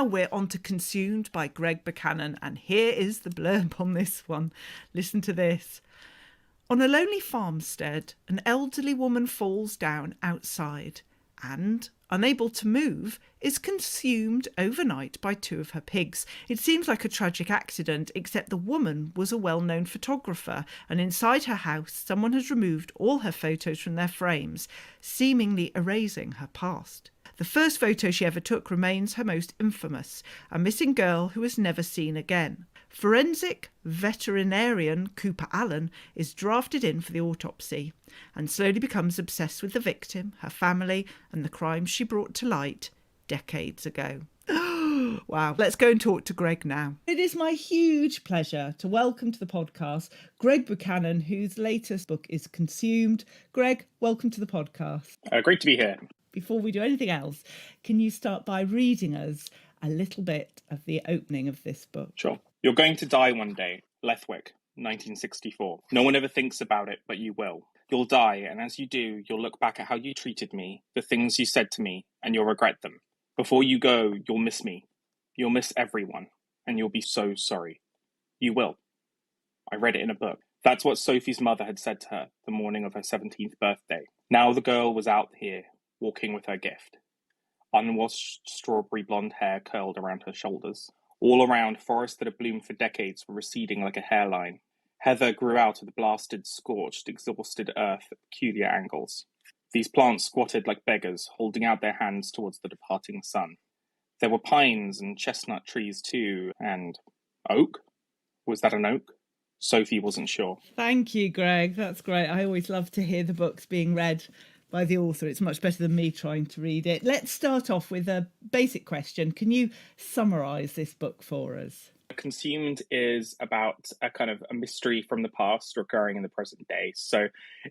now we're on to Consumed by Greg Buchanan, and here is the blurb on this one. Listen to this. On a lonely farmstead, an elderly woman falls down outside and, unable to move, is consumed overnight by 2 of her pigs. It seems like a tragic accident, except the woman was a well-known photographer, and inside her house someone has removed all her photos from their frames, seemingly erasing her past. The first photo she ever took remains her most infamous, a missing girl who was never seen again. Forensic veterinarian Cooper Allen is drafted in for the autopsy and slowly becomes obsessed with the victim, her family, and the crimes she brought to light decades ago. Wow. Let's go and talk to Greg now. It is my huge pleasure to welcome to the podcast Greg Buchanan, whose latest book is Consumed. Greg, welcome to the podcast. Great to be here. Before we do anything else, can you start by reading us a little bit of the opening of this book? Sure. You're going to die one day. Lethwick, 1964. No one ever thinks about it, but you will. You'll die, and as you do, you'll look back at how you treated me, the things you said to me, and you'll regret them. Before you go, you'll miss me. You'll miss everyone, and you'll be so sorry. You will. I read it in a book. That's what Sophie's mother had said to her the morning of her 17th birthday. Now the girl was out here, walking with her gift. Unwashed strawberry blonde hair curled around her shoulders. All around, forests that had bloomed for decades were receding like a hairline. Heather grew out of the blasted, scorched, exhausted earth at peculiar angles. These plants squatted like beggars, holding out their hands towards the departing sun. There were pines and chestnut trees too, and oak? Was that an oak? Sophie wasn't sure. Thank you, Greg. That's great. I always love to hear the books being read by the author. It's much better than me trying to read it. Let's start off with a basic question. Can you summarise this book for us? Consumed is about a kind of a mystery from the past recurring in the present day. So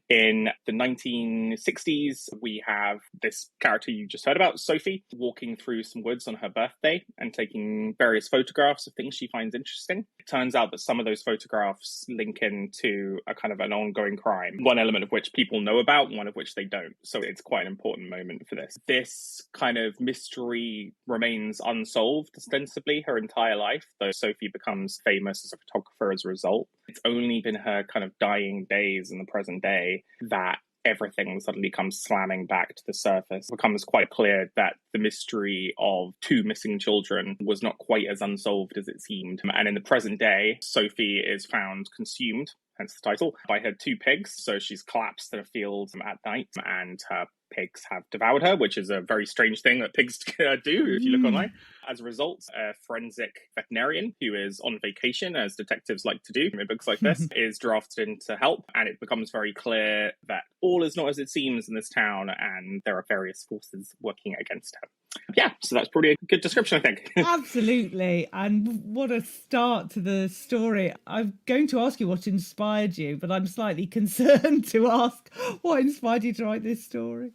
in the 1960s, we have this character you just heard about, Sophie, walking through some woods on her birthday and taking various photographs of things she finds interesting. It turns out that some of those photographs link into a kind of an ongoing crime, one element of which people know about and one of which they don't. So it's quite an important moment for this. This kind of mystery remains unsolved, ostensibly, her entire life, though Sophie becomes famous as a photographer as a result. It's only been her kind of dying days in the present day that everything suddenly comes slamming back to the surface. It becomes quite clear that the mystery of 2 missing children was not quite as unsolved as it seemed. And in the present day, Sophie is found consumed, hence the title, by her 2 pigs. So she's collapsed in a field at night and her pigs have devoured her, which is a very strange thing that pigs do if you look online. As a result, a forensic veterinarian who is on vacation, as detectives like to do in books like this, is drafted in to help. And it becomes very clear that all is not as it seems in this town and there are various forces working against her. Yeah, so that's probably a good description, I think. Absolutely. And what a start to the story. I'm going to ask you what inspired you, but I'm slightly concerned to ask what inspired you to write this story.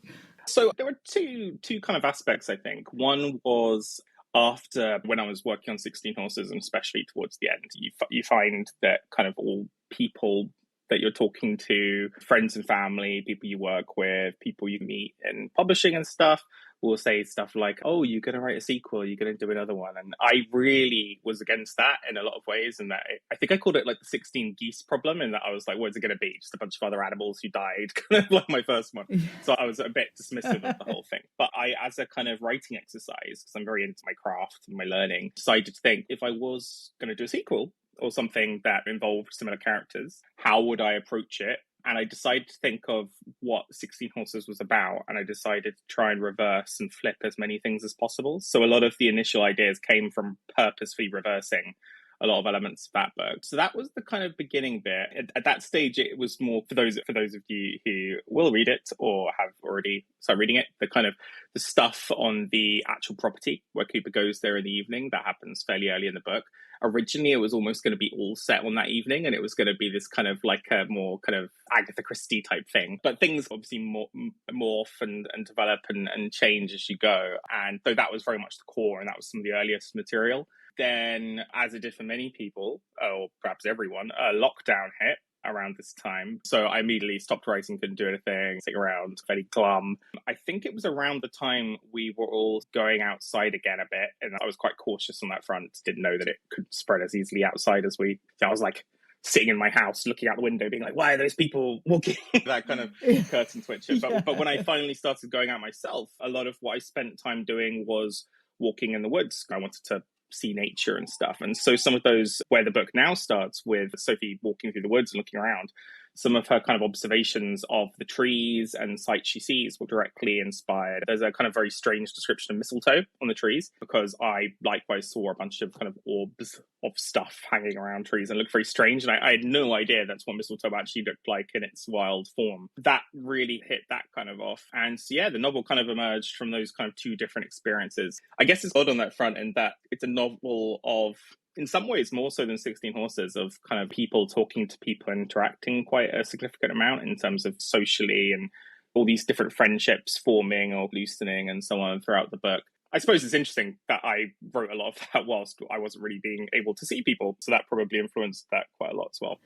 So there were two kind of aspects, I think. One was after, when I was working on 16 Horses, and especially towards the end, you find that kind of all people that you're talking to, friends and family, people you work with, people you meet in publishing and stuff, will say stuff like, oh, you're going to write a sequel, you're going to do another one. And I really was against that in a lot of ways. And that I think I called it like the 16 geese problem, in that I was like, what is it going to be? Just a bunch of other animals who died, kind of like my first one. So I was a bit dismissive of the whole thing. But I, as a kind of writing exercise, because I'm very into my craft and my learning, decided to think, if I was going to do a sequel or something that involved similar characters, how would I approach it? And I decided to think of what 16 Horses was about, and I decided to try and reverse and flip as many things as possible. So a lot of the initial ideas came from purposefully reversing a lot of elements of that book. So that was the kind of beginning bit. At that stage, it was more for those of you who will read it or have already started reading it, the stuff on the actual property where Cooper goes there in the evening. That happens fairly early in the book. Originally, it was almost going to be all set on that evening, and it was going to be this kind of like a more kind of Agatha Christie type thing. But things obviously morph and develop and change as you go. And though that was very much the core, and that was some of the earliest material, then, as it did for many people, or perhaps everyone, lockdown hit. around this time. So I immediately stopped writing, couldn't do anything, sitting around, very glum. I think it was around the time we were all going outside again a bit, and I was quite cautious on that front. Didn't know that it could spread as easily outside as we. I was like sitting in my house, looking out the window, being like, "Why are those people walking?" That kind of curtain twitcher. But when I finally started going out myself, a lot of what I spent time doing was walking in the woods. I wanted to see nature and stuff. And so some of those, where the book now starts with Sophie walking through the woods and looking around, some of her kind of observations of the trees and sights she sees were directly inspired. There's a kind of very strange description of mistletoe on the trees, because I likewise saw a bunch of kind of orbs of stuff hanging around trees and looked very strange. And I had no idea that's what mistletoe actually looked like in its wild form. That really hit that kind of off. And so, yeah, the novel kind of emerged from those kind of two different experiences. I guess it's odd on that front in that it's a novel of, in some ways more so than 16 Horses, of kind of people talking to people and interacting quite a significant amount in terms of socially, and all these different friendships forming or loosening and so on throughout the book. I suppose it's interesting that I wrote a lot of that whilst I wasn't really being able to see people. So that probably influenced that quite a lot as well.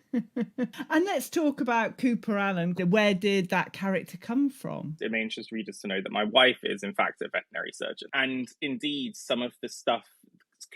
And let's talk about Cooper Allen. Where did that character come from? It may interest readers to know that my wife is in fact a veterinary surgeon. And indeed, some of the stuff,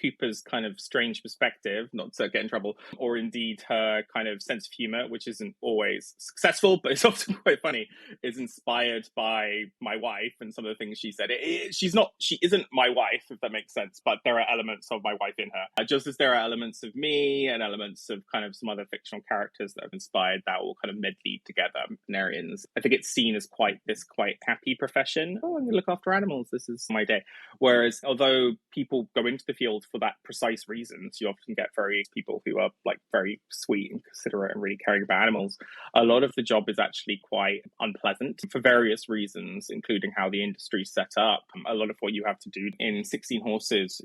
Cooper's kind of strange perspective, not to get in trouble, or indeed her kind of sense of humor, which isn't always successful, but it's often quite funny, is inspired by my wife and some of the things she said. She isn't my wife, if that makes sense, but there are elements of my wife in her. Just as there are elements of me and elements of kind of some other fictional characters that have inspired, that all kind of medleyed together. Veterinarians, I think it's seen as quite happy profession. Oh, I'm going to look after animals. This is my day. Whereas, although people go into the field for that precise reasons, you often get people who are like very sweet and considerate and really caring about animals. A lot of the job is actually quite unpleasant for various reasons, including how the industry's set up. A lot of what you have to do in 16 Horses,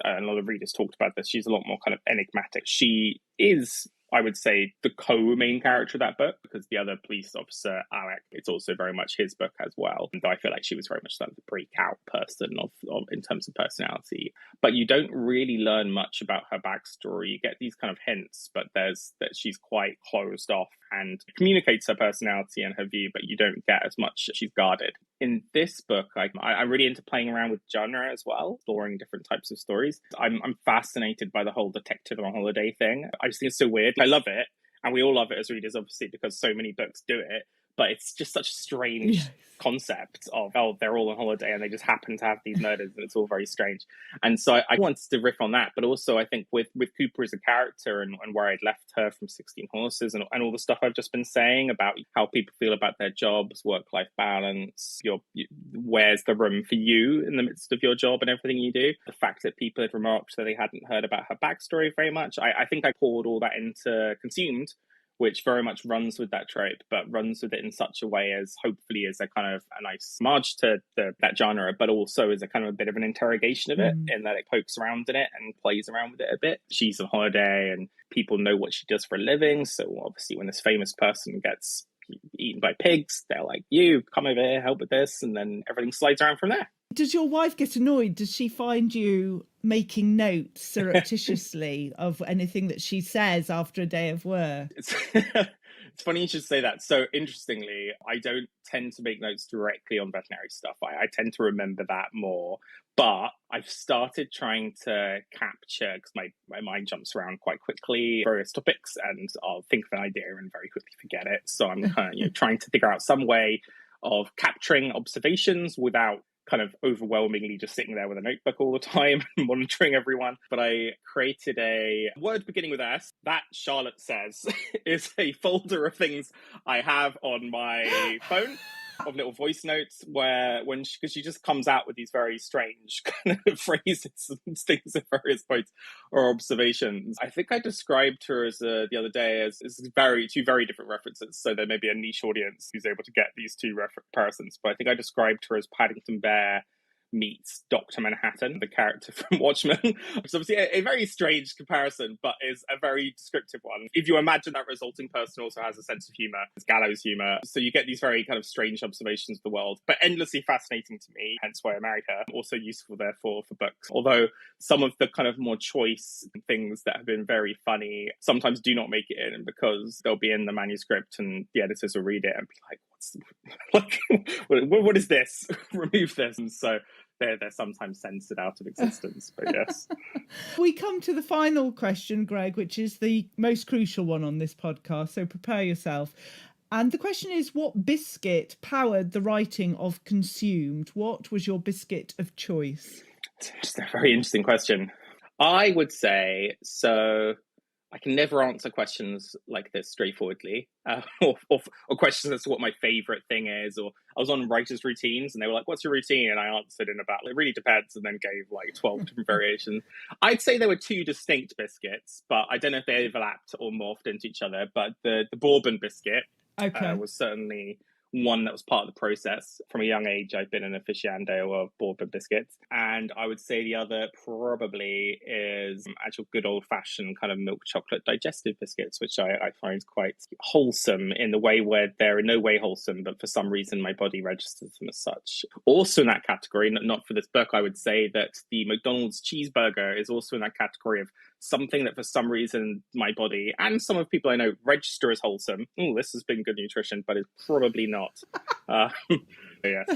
and a lot of readers talked about this, she's a lot more kind of enigmatic. She is, I would say, the co-main character of that book, because the other police officer, Alec, it's also very much his book as well. And I feel like she was very much the breakout person of in terms of personality. But you don't really learn much about her backstory. You get these kind of hints, but there's that she's quite closed off and communicates her personality and her view, but you don't get as much. She's guarded. In this book, I'm really into playing around with genre as well, exploring different types of stories. I'm fascinated by the whole detective on holiday thing. I just think it's so weird. I love it, and we all love it as readers, obviously, because so many books do it. But it's just such a strange concept of, oh, they're all on holiday and they just happen to have these murders, and it's all very strange. And so I wanted to riff on that, but also I think with Cooper as a character and where I'd left her from 16 Horses and all the stuff I've just been saying about how people feel about their jobs, work-life balance, where's the room for you in the midst of your job and everything you do. The fact that people had remarked that they hadn't heard about her backstory very much. I think I poured all that into Consumed, which very much runs with that trope, but runs with it in such a way as hopefully is a kind of a nice marge to that genre, but also is a kind of a bit of an interrogation of it, in that it pokes around in it and plays around with it a bit. She's on holiday and people know what she does for a living. So obviously when this famous person gets eaten by pigs, they're like, you come over here, help with this, and then everything slides around from there. Does your wife get annoyed? Does she find you making notes surreptitiously of anything that she says after a day of work? It's funny you should say that. So interestingly, I don't tend to make notes directly on veterinary stuff. I tend to remember that more. But I've started trying to capture, because my mind jumps around quite quickly, various topics, and I'll think of an idea and very quickly forget it. So I'm kind of trying to figure out some way of capturing observations without kind of overwhelmingly just sitting there with a notebook all the time and monitoring everyone. But I created a word beginning with S that Charlotte says is a folder of things I have on my phone, of little voice notes, where because she just comes out with these very strange kind of phrases and things at various points or observations. I think I described her as the other day as two very different references, so there may be a niche audience who's able to get these two comparisons, but I think I described her as Paddington Bear meets Dr. Manhattan, the character from Watchmen. It's obviously a very strange comparison, but is a very descriptive one. If you imagine that resulting person also has a sense of humor, it's gallows humor. So you get these very kind of strange observations of the world, but endlessly fascinating to me, hence why I married her. Also useful, therefore, for books. Although some of the kind of more choice things that have been very funny sometimes do not make it in because they'll be in the manuscript and the editors will read it and be like, what is this? Remove this. And so they're sometimes censored out of existence, but yes. We come to the final question, Greg, which is the most crucial one on this podcast, so prepare yourself. And the question is, what biscuit powered the writing of Consumed? What was your biscuit of choice? It's a very interesting question. I would say, so I can never answer questions like this straightforwardly, or questions as to what my favorite thing is. Or I was on writers' routines and they were like, "What's your routine?" And I answered in about, it really depends, and then gave like 12 different variations. I'd say there were two distinct biscuits, but I don't know if they overlapped or morphed into each other. But the Bourbon biscuit was certainly one that was part of the process. From a young age, I've been an aficionado of Bourbon biscuits. And I would say the other probably is actual good old-fashioned kind of milk chocolate digestive biscuits, which I find quite wholesome in the way where they're in no way wholesome, but for some reason my body registers them as such. Also in that category, not for this book, I would say that the McDonald's cheeseburger is also in that category of something that for some reason my body and some of people I know register as wholesome. Oh, this has been good nutrition, but it's probably not. Yes.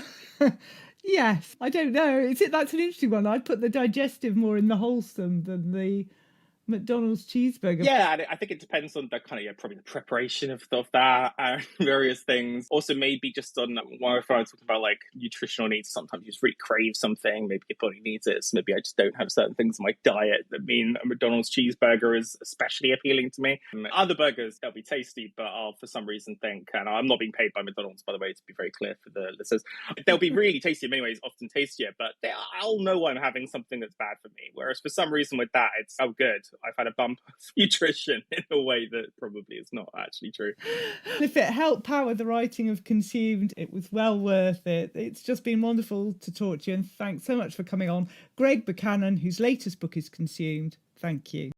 Yes, I don't know. That's an interesting one. I'd put the digestive more in the wholesome than the McDonald's cheeseburger. Yeah, I think it depends on the kind of, probably the preparation of that and various things. Also, maybe just on one if I was talking about like nutritional needs, sometimes you just really crave something, maybe your body needs it. So maybe I just don't have certain things in my diet that mean a McDonald's cheeseburger is especially appealing to me. Other burgers, they'll be tasty, but I'll for some reason think, and I'm not being paid by McDonald's, by the way, to be very clear for the listeners, they'll be really tasty in many ways, often tastier, but I'll know I'm having something that's bad for me. Whereas for some reason with that, it's, oh good, I've had a bump of nutrition in a way that probably is not actually true. If it helped power the writing of Consumed, it was well worth it. It's just been wonderful to talk to you, and thanks so much for coming on. Greg Buchanan, whose latest book is Consumed. Thank you.